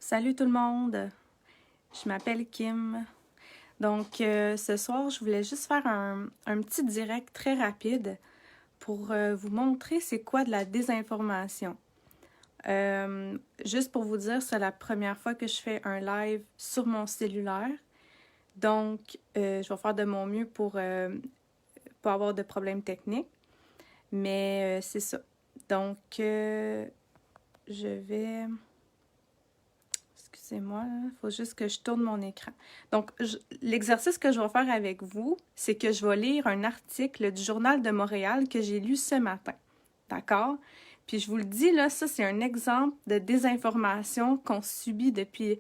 Salut tout le monde, je m'appelle Kim. Donc ce soir, je voulais juste faire un petit direct très rapide pour vous montrer c'est quoi de la désinformation. Juste pour vous dire, c'est la première fois que je fais un live sur mon cellulaire. Donc je vais faire de mon mieux pour pas avoir de problèmes techniques. Mais c'est ça. Donc je vais... Excusez-moi, il faut juste que je tourne mon écran. Donc, l'exercice que je vais faire avec vous, c'est que je vais lire un article du Journal de Montréal que j'ai lu ce matin. D'accord? Puis je vous le dis, là, ça, c'est un exemple de désinformation qu'on subit depuis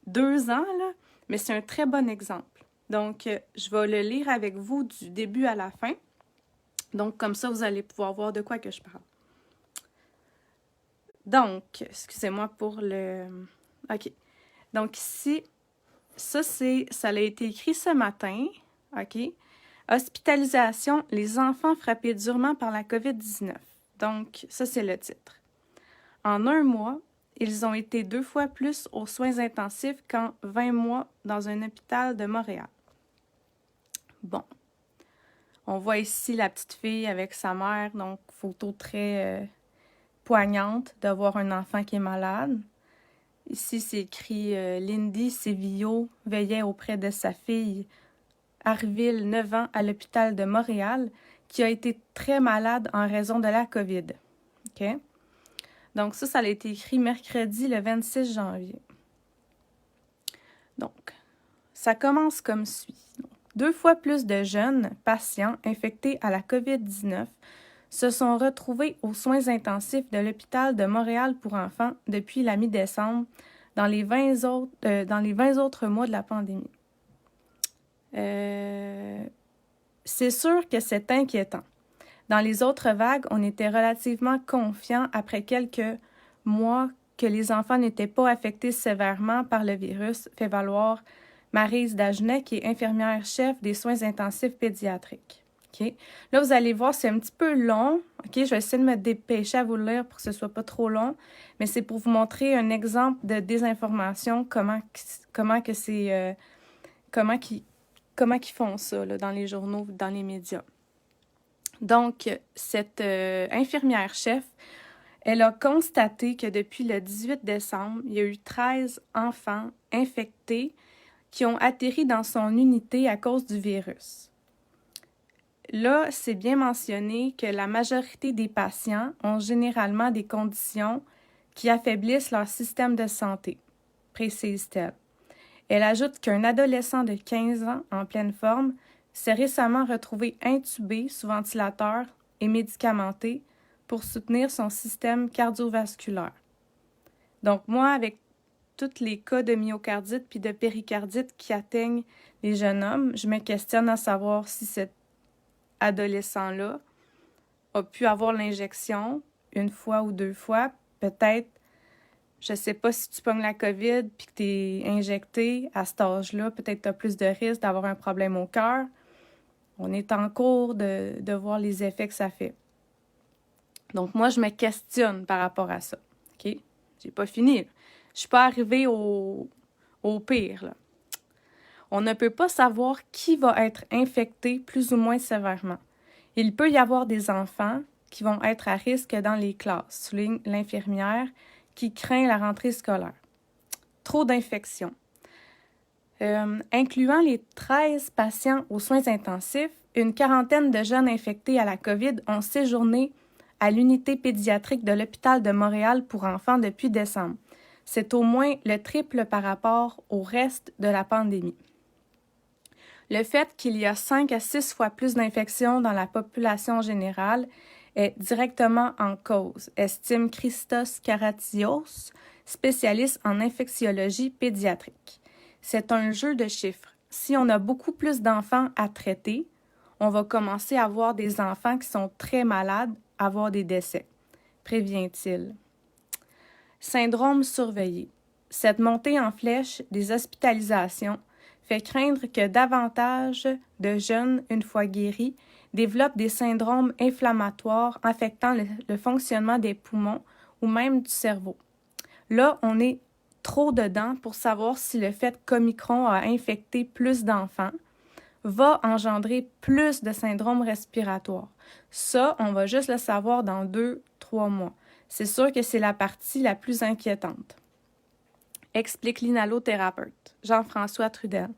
2 ans, là, mais c'est un très bon exemple. Donc, je vais le lire avec vous du début à la fin. Donc, comme ça, vous allez pouvoir voir de quoi que je parle. Donc, excusez-moi pour le... OK. Donc ici, ça a été écrit ce matin, OK? Hospitalisation, les enfants frappés durement par la COVID-19. Donc, ça, c'est le titre. En 1 mois, ils ont été 2 fois plus aux soins intensifs qu'en 20 mois dans un hôpital de Montréal. Bon. On voit ici la petite fille avec sa mère, donc photo très poignante de voir un enfant qui est malade. Ici, c'est écrit Lindy Sevillo veillait auprès de sa fille Arville, 9 ans, à l'hôpital de Montréal, qui a été très malade en raison de la COVID. OK? Donc, ça a été écrit mercredi le 26 janvier. Donc, ça commence comme suit. 2 fois plus de jeunes patients infectés à la COVID-19 se sont retrouvés aux soins intensifs de l'hôpital de Montréal pour enfants depuis la mi-décembre dans les 20 autres mois de la pandémie. C'est sûr que c'est inquiétant. Dans les autres vagues, on était relativement confiant après quelques mois que les enfants n'étaient pas affectés sévèrement par le virus, fait valoir Maryse Dagenet, qui est infirmière-chef des soins intensifs pédiatriques. Okay. Là, vous allez voir, c'est un petit peu long. Okay. Je vais essayer de me dépêcher à vous le lire pour que ce ne soit pas trop long, mais c'est pour vous montrer un exemple de désinformation, comment ils font ça là, dans les journaux, dans les médias. Donc, cette infirmière-chef, elle a constaté que depuis le 18 décembre, il y a eu 13 enfants infectés qui ont atterri dans son unité à cause du virus. Là, c'est bien mentionné que la majorité des patients ont généralement des conditions qui affaiblissent leur système de santé, précise-t-elle. Elle ajoute qu'un adolescent de 15 ans en pleine forme s'est récemment retrouvé intubé sous ventilateur et médicamenté pour soutenir son système cardiovasculaire. Donc moi, avec tous les cas de myocardite puis de péricardite qui atteignent les jeunes hommes, je me questionne à savoir si cet adolescent-là a pu avoir l'injection 1 fois ou 2 fois. Peut-être, je sais pas si tu pognes la COVID puis que tu es injecté à cet âge-là, peut-être tu as plus de risque d'avoir un problème au cœur. On est en cours de voir les effets que ça fait. Donc, moi, je me questionne par rapport à ça. OK? J'ai pas fini. Je suis pas arrivée au pire, là. On ne peut pas savoir qui va être infecté plus ou moins sévèrement. Il peut y avoir des enfants qui vont être à risque dans les classes, souligne l'infirmière qui craint la rentrée scolaire. Trop d'infections. Incluant les 13 patients aux soins intensifs, une quarantaine de jeunes infectés à la COVID ont séjourné à l'unité pédiatrique de l'hôpital de Montréal pour enfants depuis décembre. C'est au moins le triple par rapport au reste de la pandémie. Le fait qu'il y a 5 à 6 fois plus d'infections dans la population générale est directement en cause, estime Christos Karatios, spécialiste en infectiologie pédiatrique. C'est un jeu de chiffres. Si on a beaucoup plus d'enfants à traiter, on va commencer à avoir des enfants qui sont très malades, avoir des décès, prévient-il. Syndrome surveillé. Cette montée en flèche des hospitalisations fait craindre que davantage de jeunes, une fois guéris, développent des syndromes inflammatoires affectant le fonctionnement des poumons ou même du cerveau. Là, on est trop dedans pour savoir si le fait qu'Omicron a infecté plus d'enfants va engendrer plus de syndromes respiratoires. Ça, on va juste le savoir dans 2-3 mois. C'est sûr que c'est la partie la plus inquiétante. Explique l'inhalothérapeute, Jean-François Trudel.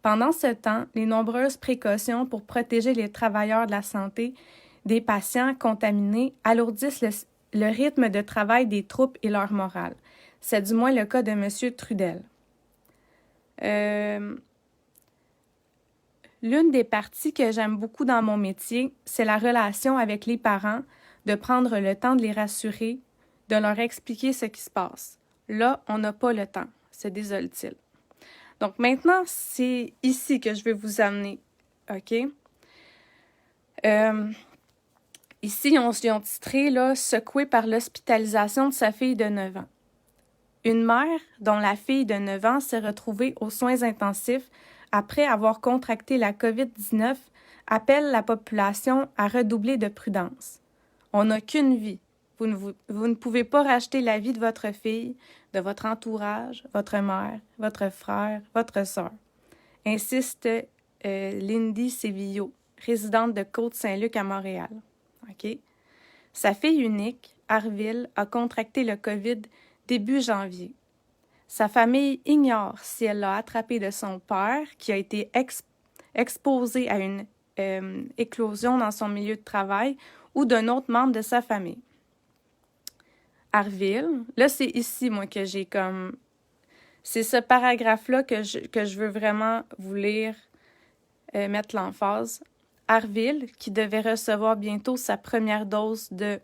Pendant ce temps, les nombreuses précautions pour protéger les travailleurs de la santé des patients contaminés alourdissent le rythme de travail des troupes et leur morale. C'est du moins le cas de M. Trudel. L'une des parties que j'aime beaucoup dans mon métier, c'est la relation avec les parents, de prendre le temps de les rassurer, de leur expliquer ce qui se passe. Là, on n'a pas le temps, se désole-t-il. Donc maintenant, c'est ici que je vais vous amener, OK? Ici, ils ont titré là, « Secoué par l'hospitalisation de sa fille de 9 ans ». Une mère dont la fille de 9 ans s'est retrouvée aux soins intensifs après avoir contracté la COVID-19 appelle la population à redoubler de prudence. On n'a qu'une vie. Vous ne pouvez pas racheter la vie de votre fille, de votre entourage, votre mère, votre frère, votre sœur, insiste Lindy Sevillo, résidente de Côte-Saint-Luc à Montréal. Okay? Sa fille unique, Arville, a contracté le COVID début janvier. Sa famille ignore si elle l'a attrapé de son père, qui a été exposé à une éclosion dans son milieu de travail, ou d'un autre membre de sa famille. Arville, là, c'est ici, moi, que j'ai comme... C'est ce paragraphe-là que je veux vraiment vous lire, mettre l'emphase. Arville, qui devait recevoir bientôt sa première dose de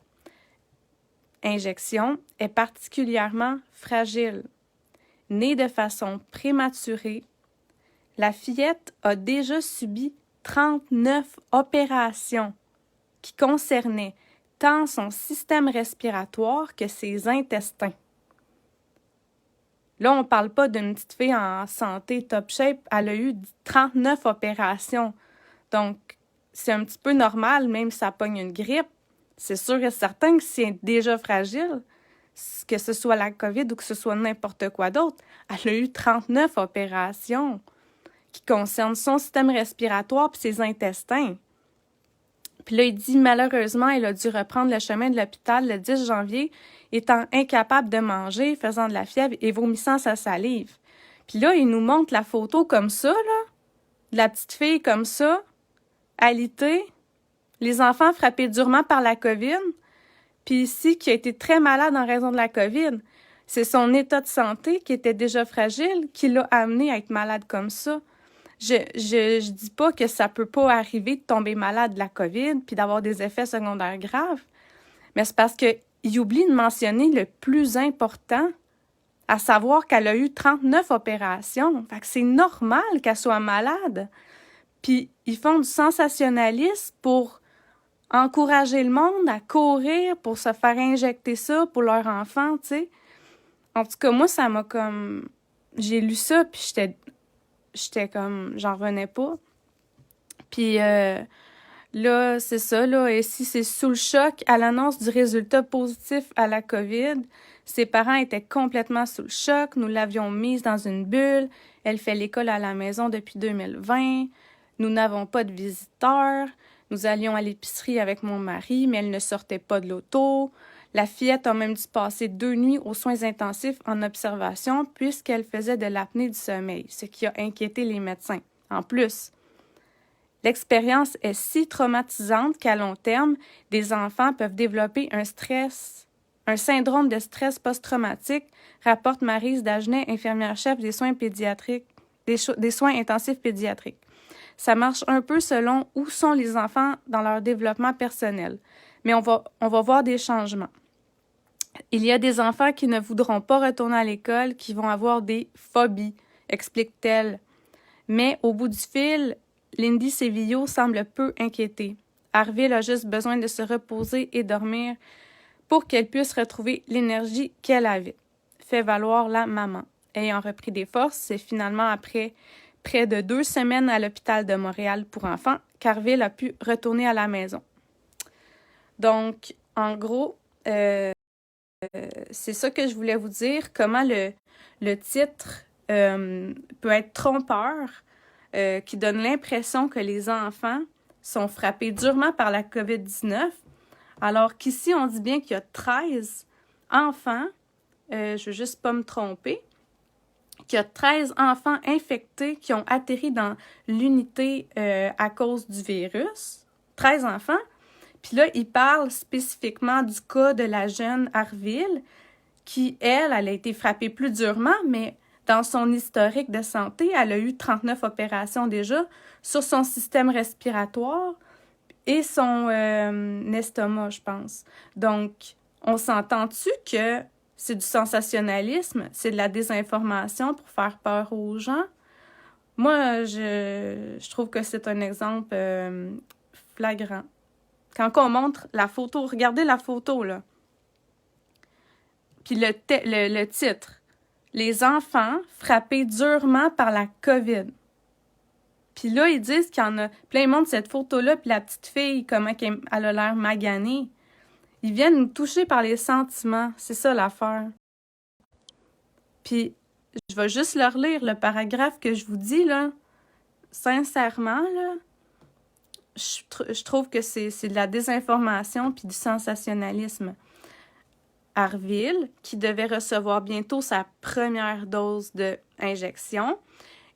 injection, est particulièrement fragile. Née de façon prématurée, la fillette a déjà subi 39 opérations qui concernaient tant son système respiratoire que ses intestins. Là, on ne parle pas d'une petite fille en santé top shape, elle a eu 39 opérations. Donc, c'est un petit peu normal, même si ça pogne une grippe. C'est sûr et certain que si elle est déjà fragile, que ce soit la COVID ou que ce soit n'importe quoi d'autre, elle a eu 39 opérations qui concernent son système respiratoire et ses intestins. Puis là, il dit, malheureusement, elle a dû reprendre le chemin de l'hôpital le 10 janvier, étant incapable de manger, faisant de la fièvre et vomissant sa salive. Puis là, il nous montre la photo comme ça, là, de la petite fille comme ça, alitée, les enfants frappés durement par la COVID, puis ici, qui a été très malade en raison de la COVID. C'est son état de santé qui était déjà fragile qui l'a amené à être malade comme ça. Je dis pas que ça peut pas arriver de tomber malade de la COVID puis d'avoir des effets secondaires graves, mais c'est parce qu'il oublie de mentionner le plus important, à savoir qu'elle a eu 39 opérations. Fait que c'est normal qu'elle soit malade. Puis ils font du sensationnalisme pour encourager le monde à courir pour se faire injecter ça pour leur enfant, tu sais. En tout cas, moi, ça m'a comme... J'ai lu ça, puis j'étais comme... J'en revenais pas. Puis là, c'est ça, là. Et si c'est sous le choc, à l'annonce du résultat positif à la COVID, ses parents étaient complètement sous le choc. Nous l'avions mise dans une bulle. Elle fait l'école à la maison depuis 2020. Nous n'avons pas de visiteurs. Nous allions à l'épicerie avec mon mari, mais elle ne sortait pas de l'auto. La fillette a même dû passer 2 nuits aux soins intensifs en observation puisqu'elle faisait de l'apnée du sommeil, ce qui a inquiété les médecins. En plus, l'expérience est si traumatisante qu'à long terme, des enfants peuvent développer un syndrome de stress post-traumatique, rapporte Maryse Dagenet, infirmière-chef des soins pédiatriques, des soins intensifs pédiatriques. Ça marche un peu selon où sont les enfants dans leur développement personnel. Mais on va voir des changements. Il y a des enfants qui ne voudront pas retourner à l'école, qui vont avoir des phobies, explique-t-elle. Mais au bout du fil, Lindy Sevillo semble peu inquiétée. Arville a juste besoin de se reposer et dormir pour qu'elle puisse retrouver l'énergie qu'elle avait. Fait valoir la maman. Ayant repris des forces, c'est finalement après près de 2 semaines à l'hôpital de Montréal pour enfants qu'Arville a pu retourner à la maison. Donc, en gros, c'est ça que je voulais vous dire, comment le titre peut être trompeur, qui donne l'impression que les enfants sont frappés durement par la COVID-19, alors qu'ici, on dit bien qu'il y a 13 enfants, je veux juste pas me tromper, qu'il y a 13 enfants infectés qui ont atterri dans l'unité à cause du virus. 13 enfants. Puis là, il parle spécifiquement du cas de la jeune Harville, qui, elle a été frappée plus durement, mais dans son historique de santé, elle a eu 39 opérations déjà sur son système respiratoire et son estomac, je pense. Donc, on s'entend-tu que c'est du sensationnalisme, c'est de la désinformation pour faire peur aux gens? Moi, je trouve que c'est un exemple flagrant. Quand on montre la photo, regardez la photo, là. Puis le titre, « Les enfants frappés durement par la COVID ». Puis là, ils disent qu'il y en a... Puis là, ils montrent cette photo-là, puis la petite fille, comment elle a l'air maganée. Ils viennent nous toucher par les sentiments. C'est ça l'affaire. Puis, je vais juste leur lire le paragraphe que je vous dis, là. Sincèrement, là, je trouve que c'est de la désinformation puis du sensationnalisme. Harville, qui devait recevoir bientôt sa première dose d'injection,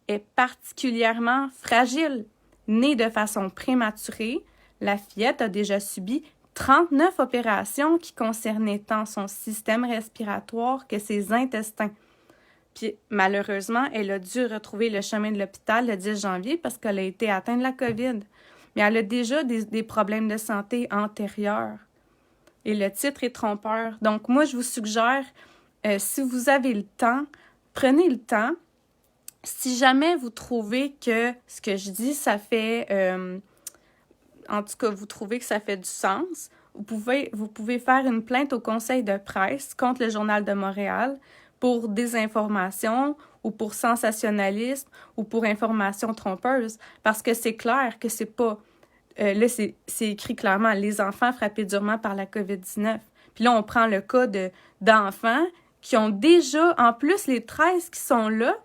est particulièrement fragile. Née de façon prématurée, la fillette a déjà subi 39 opérations qui concernaient tant son système respiratoire que ses intestins. Puis malheureusement, elle a dû retrouver le chemin de l'hôpital le 10 janvier parce qu'elle a été atteinte de la COVID. Mais elle a déjà des problèmes de santé antérieurs. Et le titre est trompeur. Donc moi, je vous suggère, si vous avez le temps, prenez le temps. Si jamais vous trouvez que ce que je dis, ça fait... en tout cas, vous trouvez que ça fait du sens, vous pouvez faire une plainte au Conseil de presse contre le Journal de Montréal pour désinformation ou pour sensationnalisme ou pour information trompeuse, parce que c'est clair que c'est pas... là, c'est écrit clairement, les enfants frappés durement par la COVID-19. Puis là, on prend le cas d'enfants qui ont déjà, en plus, les 13 qui sont là,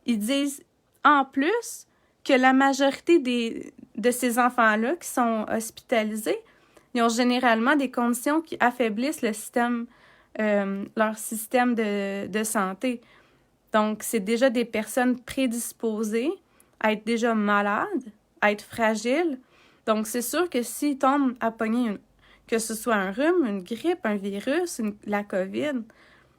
ils disent en plus que la majorité de ces enfants-là qui sont hospitalisés, ils ont généralement des conditions qui affaiblissent leur système de santé. Donc, c'est déjà des personnes prédisposées à être déjà malades, à être fragiles. Donc, c'est sûr que s'ils tombent à pogner, que ce soit un rhume, une grippe, un virus, la COVID,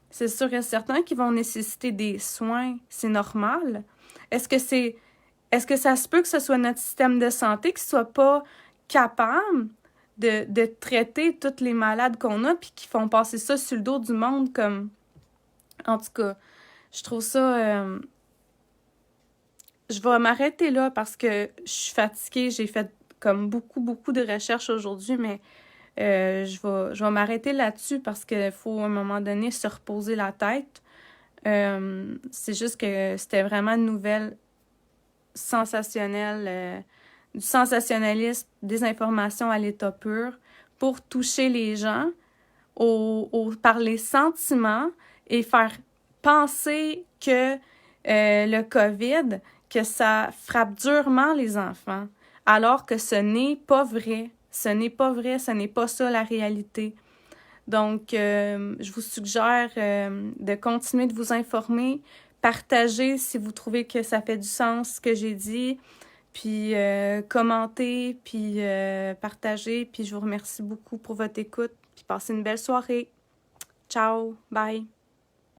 c'est sûr et certain qu'ils vont nécessiter des soins. C'est normal. Est-ce que ça se peut que ce soit notre système de santé qui ne soit pas capable de traiter tous les malades qu'on a puis qui font passer ça sur le dos du monde comme... En tout cas, je trouve ça... Je vais m'arrêter là parce que je suis fatiguée. J'ai fait comme beaucoup de recherches aujourd'hui, mais je vais m'arrêter là-dessus parce qu'il faut à un moment donné se reposer la tête. C'est juste que c'était vraiment une nouvelle sensationnelle, du sensationnalisme, des informations à l'état pur pour toucher les gens par les sentiments et faire penser que le COVID, que ça frappe durement les enfants, alors que ce n'est pas vrai. Ce n'est pas vrai, ce n'est pas ça la réalité. Donc, je vous suggère de continuer de vous informer, partager si vous trouvez que ça fait du sens ce que j'ai dit, puis commenter, puis partager. Puis je vous remercie beaucoup pour votre écoute, puis passez une belle soirée. Ciao, bye!